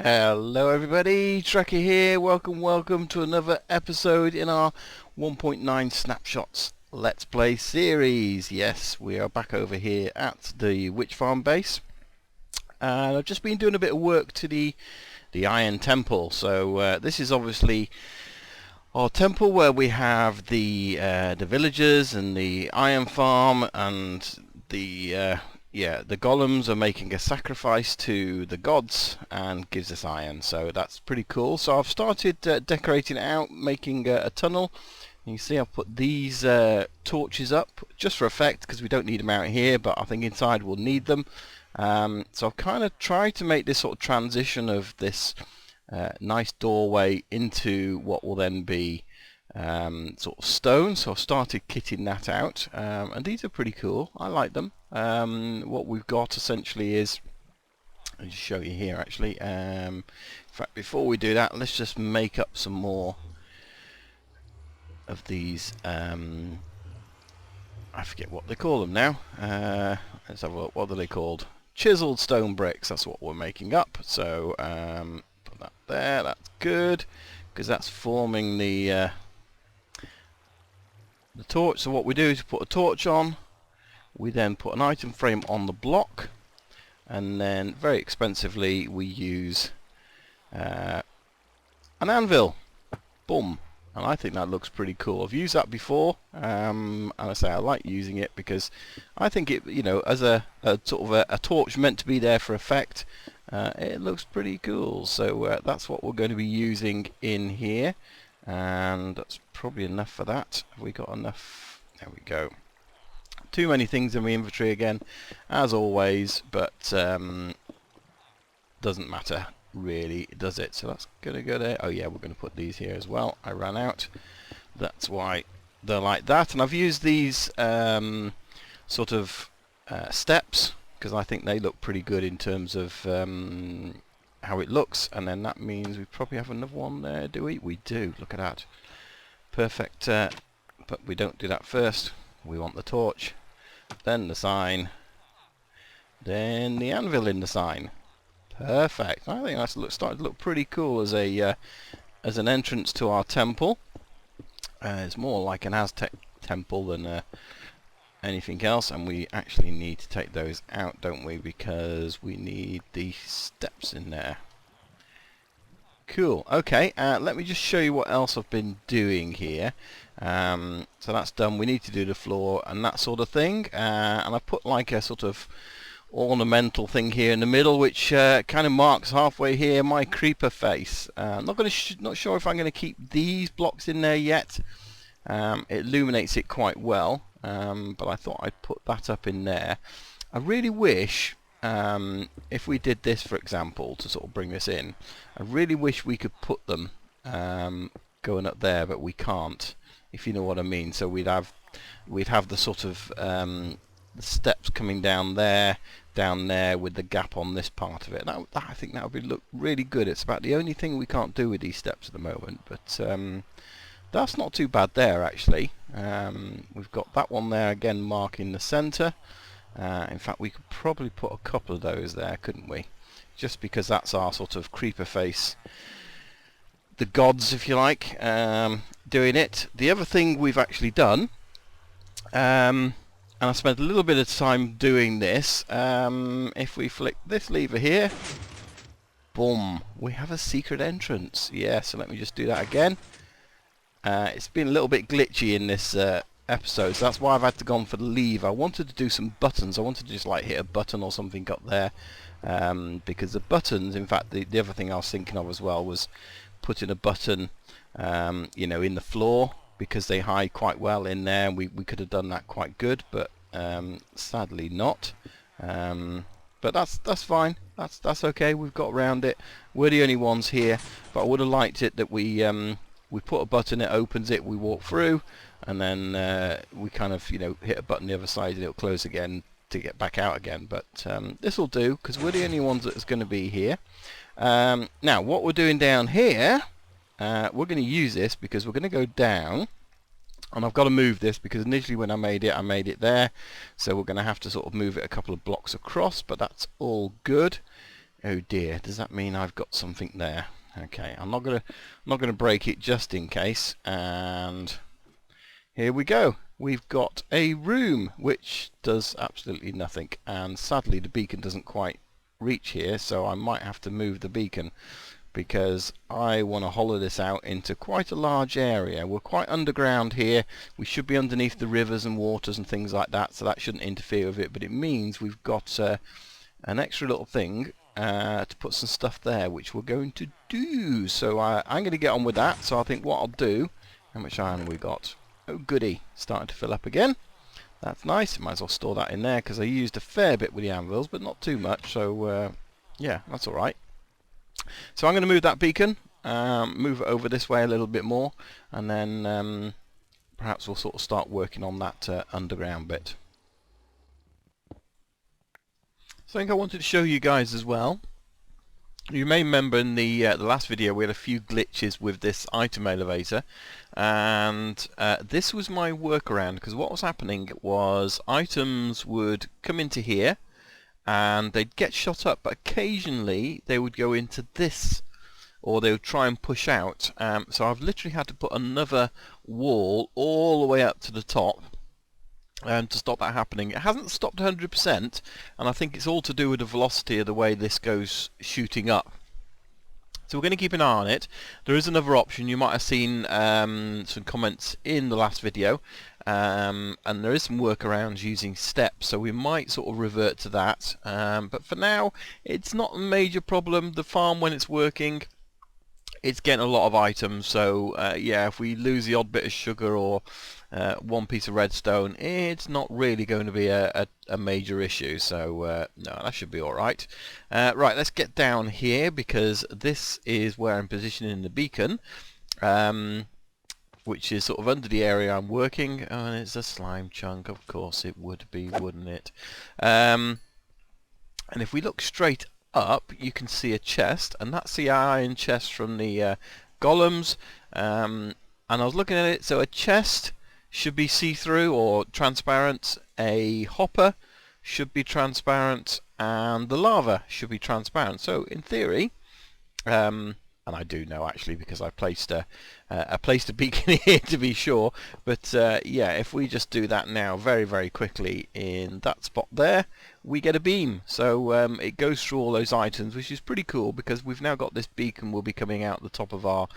Hello everybody, Trekker here. Welcome to another episode in our 1.9 Snapshots Let's Play series. Yes, we are back over here at the Witch Farm base. And I've just been doing a bit of work to the Iron Temple. So this is obviously our temple where we have the villagers and the Iron Farm, and the golems are making a sacrifice to the gods and gives us iron, so that's pretty cool. So I've started decorating it out, making a tunnel. You can see I've put these torches up just for effect because we don't need them out here, but I think inside we'll need them. So I've kind of tried to make this sort of transition of this nice doorway into what will then be sort of stone. So I've started kitting that out, and these are pretty cool. I like them. What we've got essentially is, I'll just show you here actually. In fact, before we do that, let's just make up some more of these. I forget what they call them now. Let's have a look. What are they called? Chiseled stone bricks. That's what we're making up. So put that there. That's good because that's forming the torch. So what we do is put a torch on. We then put an item frame on the block, and then very expensively we use an anvil. Boom. And I think that looks pretty cool. I've used that before, and I say I like using it because I think it, you know, as a sort of a torch meant to be there for effect, it looks pretty cool. So that's what we're going to be using in here, and that's probably enough for that. Have we got enough? There we go. Too many things in my inventory again, as always, but doesn't matter really, does it? So that's gonna go there. Oh yeah, we're gonna put these here as well. I ran out. That's why they're like that. And I've used these sort of steps because I think they look pretty good in terms of how it looks. And then that means we probably have another one there, do we? We do. Look at that. Perfect. But we don't do that first. We want the torch, then the sign, then the anvil in the sign. Perfect. I think that's starting to look pretty cool as a as an entrance to our temple. It's more like an Aztec temple than anything else, and we actually need to take those out, don't we? Because we need the steps in there. Cool. Okay, let me just show you what else I've been doing here. So that's done. We need to do the floor and that sort of thing, and I put like a sort of ornamental thing here in the middle, which kind of marks halfway here my creeper face. I'm not sure if I'm going to keep these blocks in there yet. It illuminates it quite well, but I thought I'd put that up in there. I really wish, if we did this, for example, to sort of bring this in, I really wish we could put them going up there, but we can't, if you know what I mean. So we'd have the sort of the steps coming down there with the gap on this part of it. I think that would look really good. It's about the only thing we can't do with these steps at the moment, but that's not too bad there actually. We've got that one there again marking the center. In fact, we could probably put a couple of those there, couldn't we? Just because that's our sort of creeper face, the gods, if you like, doing it. The other thing we've actually done, and I spent a little bit of time doing this, if we flick this lever here, boom, we have a secret entrance. Yeah, so let me just do that again. It's been a little bit glitchy in this episode, so that's why I've had to go for the lever. I wanted to do some buttons. I wanted to just like hit a button or something up there, because the buttons, in fact, the other thing I was thinking of as well was putting a button, you know, in the floor, because they hide quite well in there. We could have done that quite good, but sadly not. But that's fine. That's okay. We've got around it. We're the only ones here, but I would have liked it that we put a button, it opens it, we walk through, and then we kind of, you know, hit a button the other side and it'll close again to get back out again. But this will do because we're the only ones that's going to be here. Now what we're doing down here, we're going to use this because we're going to go down, and I've got to move this because initially when I made it there, so we're going to have to sort of move it a couple of blocks across, but that's all good. Oh dear, does that mean I've got something there? Okay, I'm not gonna break it just in case. And here we go. We've got a room which does absolutely nothing, and sadly the beacon doesn't quite reach here, so I might have to move the beacon because I want to hollow this out into quite a large area. We're quite underground here. We should be underneath the rivers and waters and things like that, so that shouldn't interfere with it, but it means we've got an extra little thing to put some stuff there, which we're going to do. So I'm going to get on with that. So I think what I'll do, how much iron have we got? Oh goody, starting to fill up again. That's nice. Might as well store that in there because I used a fair bit with the anvils, but not too much. So yeah, that's all right. So I'm going to move that beacon, move it over this way a little bit more, and then perhaps we'll sort of start working on that underground bit. So I think I wanted to show you guys as well. You may remember in the last video we had a few glitches with this item elevator, and this was my workaround, because what was happening was items would come into here and they'd get shot up, but occasionally they would go into this, or they would try and push out. So I've literally had to put another wall all the way up to the top to stop that happening. It hasn't stopped 100%, and I think it's all to do with the velocity of the way this goes shooting up. So we're going to keep an eye on it. There is another option. You might have seen some comments in the last video, and there is some workarounds using steps, so we might sort of revert to that. But for now, it's not a major problem. The farm, when it's working, it's getting a lot of items, so yeah, if we lose the odd bit of sugar or one piece of redstone, it's not really going to be a major issue, so no, that should be alright. Right, let's get down here, because this is where I'm positioning the beacon, which is sort of under the area I'm working. Oh, and it's a slime chunk, of course it would be, wouldn't it? And if we look straight up, you can see a chest, and that's the iron chest from the golems. And I was looking at it, so a chest should be see-through or transparent, a hopper should be transparent, and the lava should be transparent. So in theory, and I do know actually because I placed a beacon here to be sure, but yeah, if we just do that now very, very quickly in that spot there, we get a beam. So it goes through all those items, which is pretty cool, because we've now got this beacon will be coming out the top of our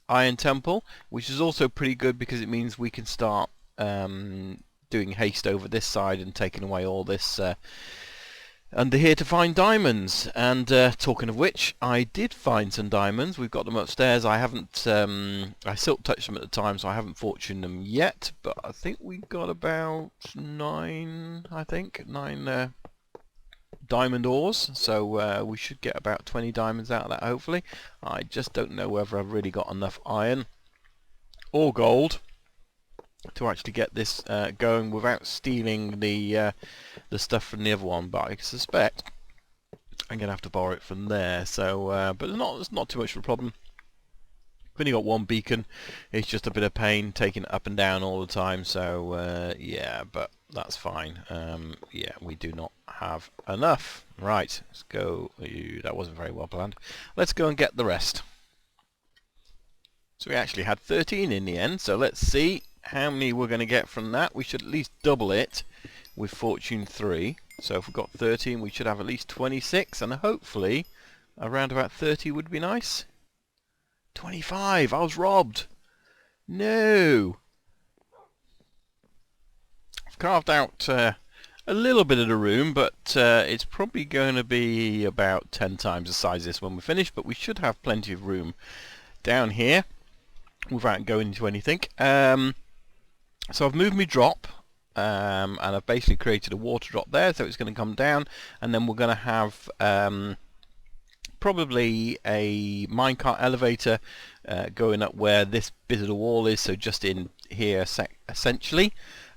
iron temple, which is also pretty good because it means we can start doing haste over this side and taking away all this under here to find diamonds. And talking of which, I did find some diamonds. We've got them upstairs. I haven't I silk touched them at the time, so I haven't fortuned them yet, but I think we got about nine diamond ores, so we should get about 20 diamonds out of that, hopefully. I just don't know whether I've really got enough iron or gold to actually get this going without stealing the stuff from the other one, but I suspect I'm gonna have to borrow it from there. So but it's not too much of a problem. I've only got one beacon. It's just a bit of pain taking it up and down all the time, so yeah, but that's fine. Yeah, we do not have enough. Right, let's go. That wasn't very well planned. Let's go and get the rest. So we actually had 13 in the end, so let's see how many we're going to get from that. We should at least double it with Fortune 3. So if we've got 13, we should have at least 26, and hopefully around about 30 would be nice. 25! I was robbed! No! I've carved out a little bit of the room, but it's probably going to be about 10 times the size of this when we're finished, but we should have plenty of room down here without going into anything. So I've moved my drop, and I've basically created a water drop there, so it's going to come down, and then we're going to have probably a minecart elevator going up where this bit of the wall is, so just in here essentially.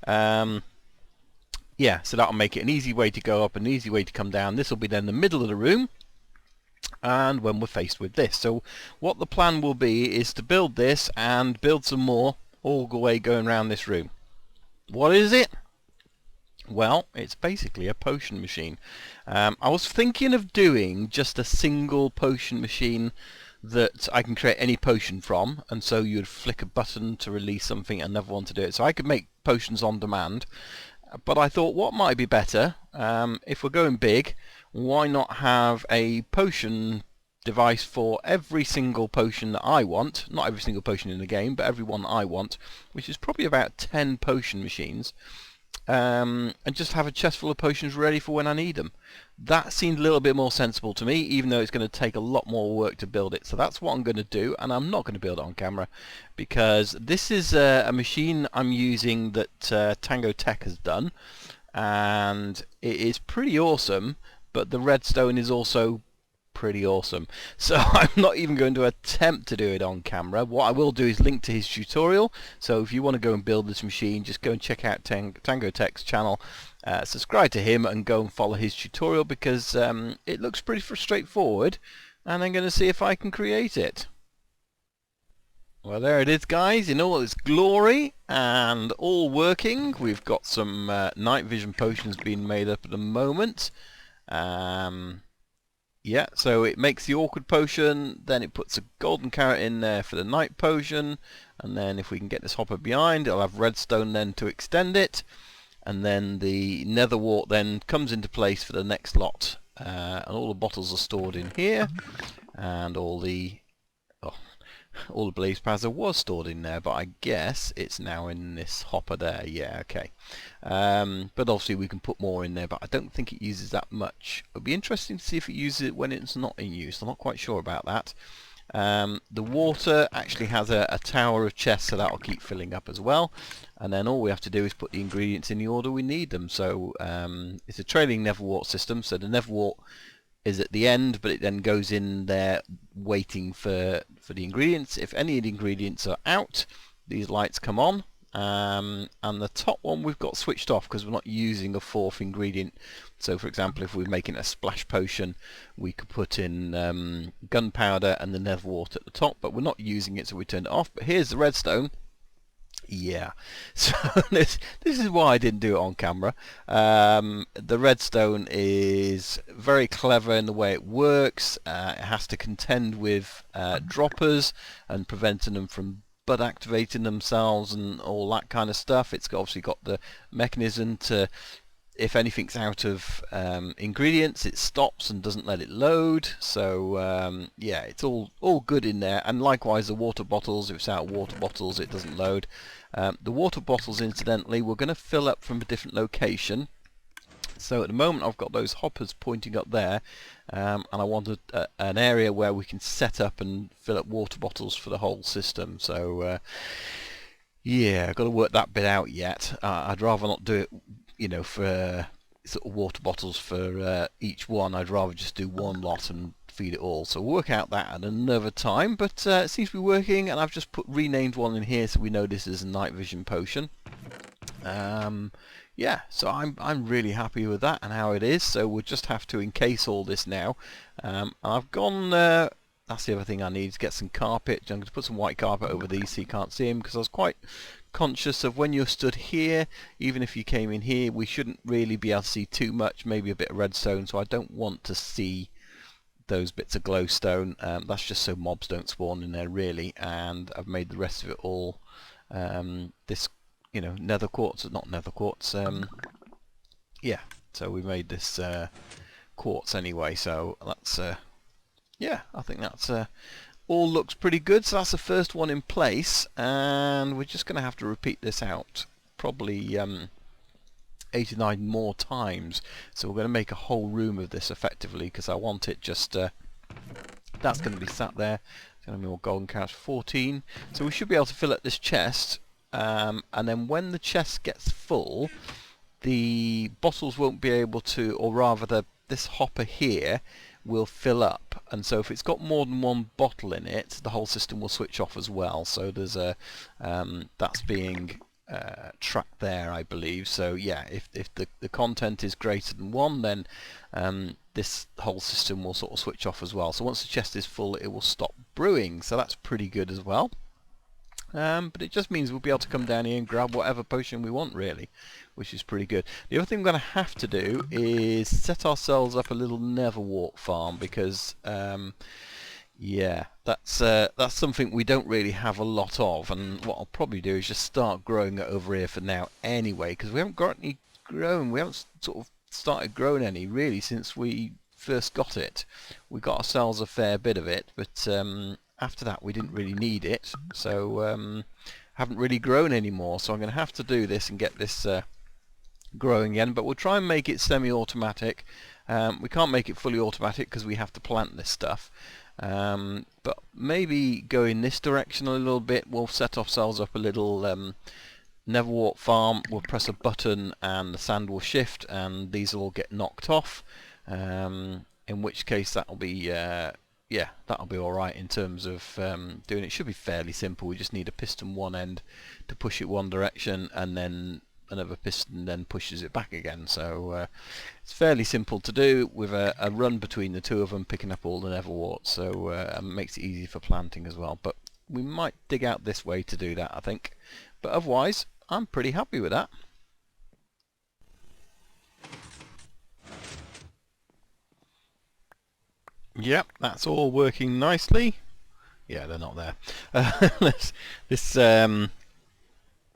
Yeah, so that'll make it an easy way to go up, an easy way to come down. This will be then the middle of the room, and when we're faced with this. So what the plan will be is to build this and build some more all the way going around this room. What is it? Well, it's basically a potion machine. I was thinking of doing just a single potion machine that I can create any potion from, and so you'd flick a button to release something and another one to do it. So I could make potions on demand. But I thought, what might be better, if we're going big, why not have a potion device for every single potion that I want, not every single potion in the game, but every one that I want, which is probably about 10 potion machines, and just have a chest full of potions ready for when I need them. That seemed a little bit more sensible to me, even though it's going to take a lot more work to build it. So that's what I'm going to do, and I'm not going to build it on camera, because this is a machine I'm using that TangoTek has done, and it is pretty awesome, but the redstone is also pretty awesome. So I'm not even going to attempt to do it on camera. What I will do is link to his tutorial, so if you want to go and build this machine, just go and check out TangoTek's channel, subscribe to him and go and follow his tutorial, because it looks pretty straightforward, and I'm going to see if I can create it. Well, there it is, guys, in all its glory and all working. We've got some night vision potions being made up at the moment. Yeah, so it makes the awkward potion, then it puts a golden carrot in there for the night potion, and then if we can get this hopper behind, it'll have redstone then to extend it, and then the nether wart then comes into place for the next lot, and all the bottles are stored in here, and all the blaze powder was stored in there, but I guess it's now in this hopper there. Yeah, okay. But obviously we can put more in there, but I don't think it uses that much. It'll be interesting to see if it uses it when it's not in use. I'm not quite sure about that. The water actually has a tower of chests, so that'll keep filling up as well. And then all we have to do is put the ingredients in the order we need them. So it's a trailing nether wart system, so the nether wart is at the end, but it then goes in there waiting for the ingredients. If any of the ingredients are out, these lights come on, and the top one we've got switched off because we're not using a fourth ingredient. So for example, if we're making a splash potion, we could put in gunpowder and the nether wart at the top, but we're not using it, so we turn it off. But here's the redstone. Yeah, so this is why I didn't do it on camera. The redstone is very clever in the way it works. It has to contend with droppers and preventing them from bud activating themselves and all that kind of stuff. It's obviously got the mechanism to, if anything's out of ingredients, it stops and doesn't let it load. So yeah, it's all good in there. And likewise the water bottles, if it's out of water bottles, it doesn't load. The water bottles, incidentally, we're going to fill up from a different location. So at the moment I've got those hoppers pointing up there, and I wanted an area where we can set up and fill up water bottles for the whole system. So yeah, I've got to work that bit out yet. I'd rather not do it, you know, for sort of water bottles for each one. I'd rather just do one lot and feed it all. So we'll work out that at another time, but it seems to be working, and I've just renamed one in here so we know this is a night vision potion. Yeah, so I'm really happy with that and how it is. So we'll just have to encase all this now. And I've gone, that's the other thing I need, to get some carpet. I'm going to put some white carpet over these so you can't see them, because I was quite conscious of when you're stood here, even if you came in here, we shouldn't really be able to see too much, maybe a bit of redstone, so I don't want to see those bits of glowstone. That's just so mobs don't spawn in there really, and I've made the rest of it all this, you know, nether quartz, not nether quartz, yeah, so we made this quartz anyway, so that's yeah, I think that's all looks pretty good. So that's the first one in place, and we're just going to have to repeat this out probably 89 more times. So we're going to make a whole room of this effectively, because I want it just that's going to be sat there. It's going to be more golden carrots, 14. So we should be able to fill up this chest, and then when the chest gets full, the bottles won't be able to, or rather this hopper here will fill up, and so if it's got more than one bottle in it, the whole system will switch off as well. So there's a that's being tracked there, I believe. So yeah, if the content is greater than one, then this whole system will sort of switch off as well. So once the chest is full, it will stop brewing, so that's pretty good as well. But it just means we'll be able to come down here and grab whatever potion we want, really, which is pretty good. The other thing we're going to have to do is set ourselves up a little Neverwalk farm, because yeah, that's something we don't really have a lot of, and what I'll probably do is just start growing it over here for now anyway, because we haven't got any grown. We haven't sort of started growing any really since we first got it. We got ourselves a fair bit of it, but after that we didn't really need it, so haven't really grown anymore. So I'm going to have to do this and get this growing again, but we'll try and make it semi-automatic. We can't make it fully automatic because we have to plant this stuff, but maybe go in this direction a little bit. We'll set ourselves up a little Neverwalk farm. We'll press a button and the sand will shift and these will all get knocked off, in which case that'll be yeah, that'll be alright in terms of doing it. It should be fairly simple. We just need a piston one end to push it one direction, and then another piston then pushes it back again. So it's fairly simple to do with a run between the two of them, picking up all the Neverwarts, so it makes it easy for planting as well. But we might dig out this way to do that, I think. But otherwise, I'm pretty happy with that. Yep, that's all working nicely. Yeah, they're not there.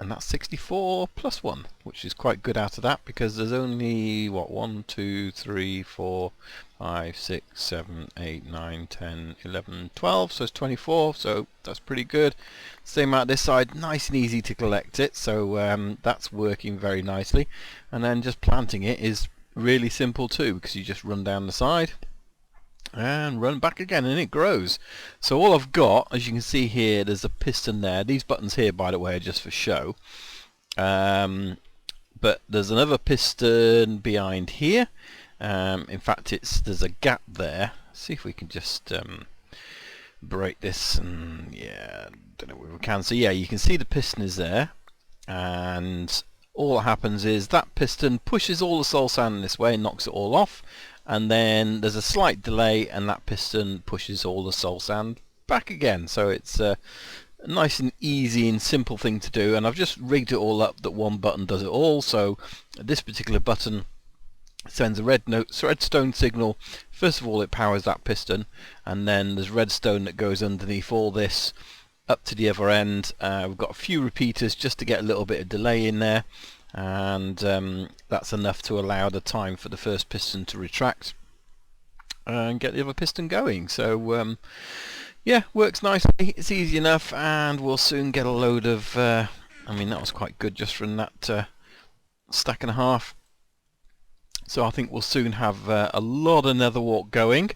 And that's 64 plus 1, which is quite good out of that, because there's only, what, 1, 2, 3, 4, 5, 6, 7, 8, 9, 10, 11, 12, so it's 24, so that's pretty good. Same out this side, nice and easy to collect it, so that's working very nicely. And then just planting it is really simple too, because you just run down the side and run back again and it grows. So all I've got, as you can see here, there's a piston there. These buttons here, by the way, are just for show, but there's another piston behind here. In fact, there's a gap there. See if we can just break this, and yeah, don't know if we can. So yeah, you can see the piston is there, and all that happens is that piston pushes all the soul sand this way and knocks it all off, and then there's a slight delay and that piston pushes all the soul sand back again. So it's a nice and easy and simple thing to do, and I've just rigged it all up that one button does it all. So this particular button sends a redstone signal. First of all, it powers that piston, and then there's redstone that goes underneath all this up to the other end. We've got a few repeaters just to get a little bit of delay in there, and that's enough to allow the time for the first piston to retract and get the other piston going. So yeah, works nicely, it's easy enough, and we'll soon get a load of I mean, that was quite good just from that stack and a half. So I think we'll soon have a lot of Netherwalk going.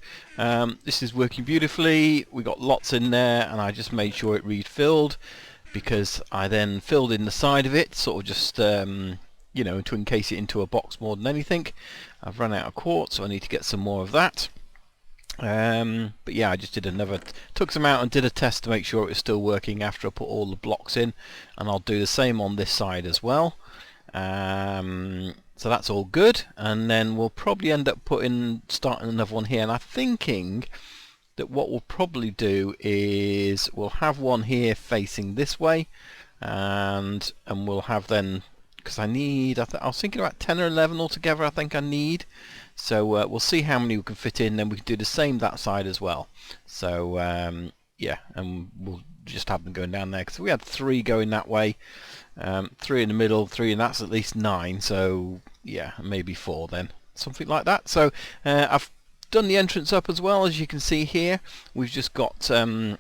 This is working beautifully. We got lots in there, and I just made sure it refilled, because I then filled in the side of it, sort of just you know, to encase it into a box more than anything. I've run out of quartz, so I need to get some more of that. But yeah, I just did took some out and did a test to make sure it was still working after I put all the blocks in, and I'll do the same on this side as well. So that's all good, and then we'll probably end up starting another one here, and I'm thinking that what we'll probably do is we'll have one here facing this way, and we'll have then, because I was thinking about 10 or 11 altogether, I think I need. So we'll see how many we can fit in, then we can do the same that side as well. So yeah, and we'll just have them going down there, because we had 3 going that way, 3 in the middle, 3, and that's at least 9. So yeah, maybe 4 then, something like that. So I've done the entrance up as well. As you can see here, we've just got 1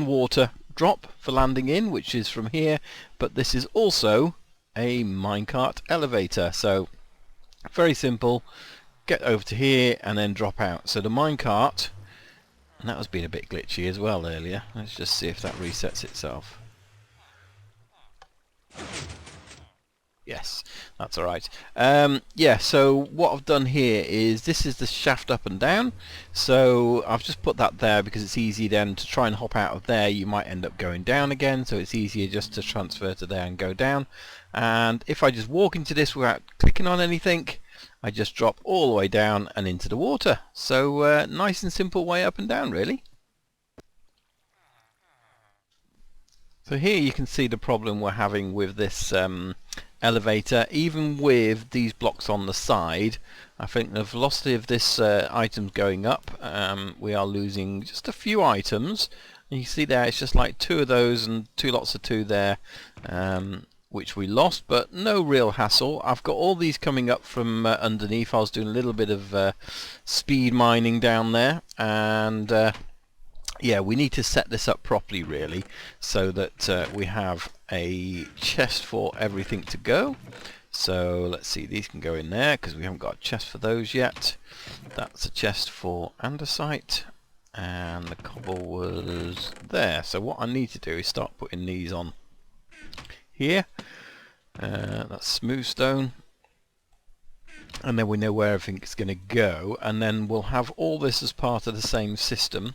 water drop for landing in, which is from here, but this is also a minecart elevator. So very simple, get over to here and then drop out. So the minecart, and that was being a bit glitchy as well earlier. Let's just see if that resets itself. Yes, that's alright. Yeah, so what I've done here is, this is the shaft up and down, so I've just put that there because it's easy then to try and hop out of there. You might end up going down again, so it's easier just to transfer to there and go down. And if I just walk into this without clicking on anything, I just drop all the way down and into the water. So nice and simple way up and down, really. So here you can see the problem we're having with this elevator. Even with these blocks on the side, I think the velocity of this item's going up. We are losing just a few items. And you see there, it's just like 2 of those and 2 lots of 2 there, which we lost, but no real hassle. I've got all these coming up from underneath. I was doing a little bit of speed mining down there, and yeah, we need to set this up properly really, so that we have a chest for everything to go. So let's see, these can go in there because we haven't got a chest for those yet. That's a chest for andesite, and the cobble was there. So what I need to do is start putting these on here. That's smooth stone, and then we know where everything's going to go, and then we'll have all this as part of the same system.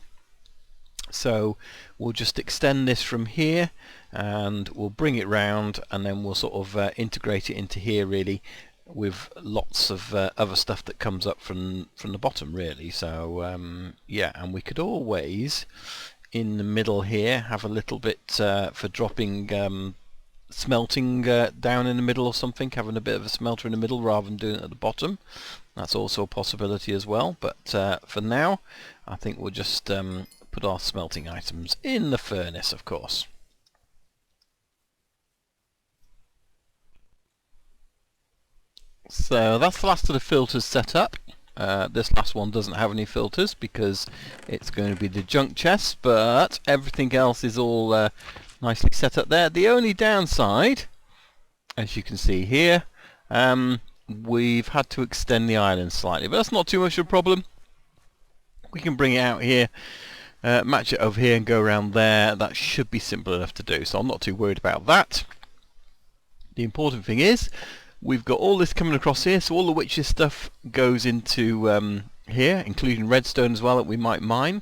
So we'll just extend this from here and we'll bring it round, and then we'll sort of integrate it into here really, with lots of other stuff that comes up from the bottom really. So yeah, and we could always in the middle here have a little bit for dropping smelting down in the middle or something, having a bit of a smelter in the middle rather than doing it at the bottom. That's also a possibility as well, but for now I think we'll just put our smelting items in the furnace, of course. So that's the last of the filters set up. This last one doesn't have any filters because it's going to be the junk chest, but everything else is all nicely set up there. The only downside, as you can see here, we've had to extend the island slightly, but that's not too much of a problem. We can bring it out here, match it over here and go around there. That should be simple enough to do, so I'm not too worried about that. The important thing is we've got all this coming across here, so all the witch's stuff goes into here, including redstone as well that we might mine.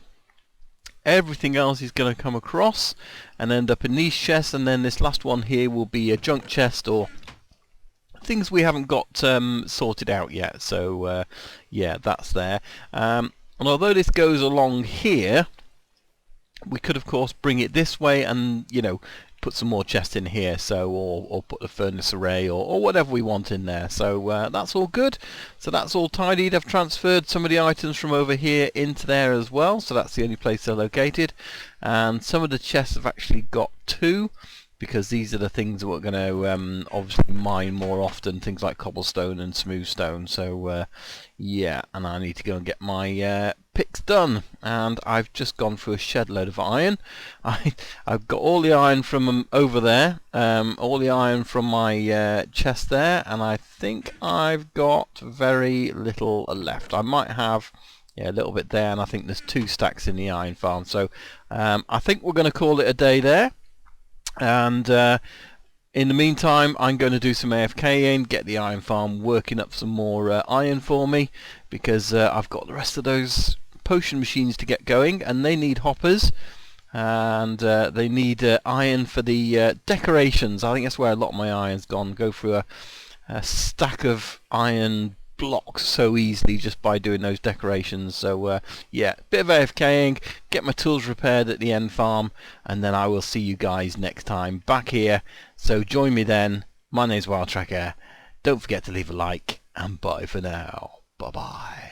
Everything else is going to come across and end up in these chests, and then this last one here will be a junk chest or things we haven't got sorted out yet. So yeah, that's there. And although this goes along here, we could of course bring it this way and, you know, put some more chests in here, so or put a furnace array or whatever we want in there. So that's all good. So that's all tidied. I've transferred some of the items from over here into there as well, so that's the only place they're located. And some of the chests have actually got 2, because these are the things that we're going to obviously mine more often, things like cobblestone and smooth stone. So yeah, and I need to go and get my picks done, and I've just gone through a shed load of iron. I've got all the iron from over there, all the iron from my chest there, and I think I've got very little left. I might have, yeah, a little bit there, and I think there's 2 stacks in the iron farm. So I think we're going to call it a day there. And in the meantime, I'm going to do some AFKing, get the iron farm working up some more iron for me, because I've got the rest of those potion machines to get going, and they need hoppers, and they need iron for the decorations. I think that's where a lot of my iron's gone. Go through a stack of iron blocks so easily just by doing those decorations. So yeah, bit of AFKing, get my tools repaired at the end farm, and then I will see you guys next time back here. So join me then. My name's WildTracker. Don't forget to leave a like, and bye for now. Bye bye.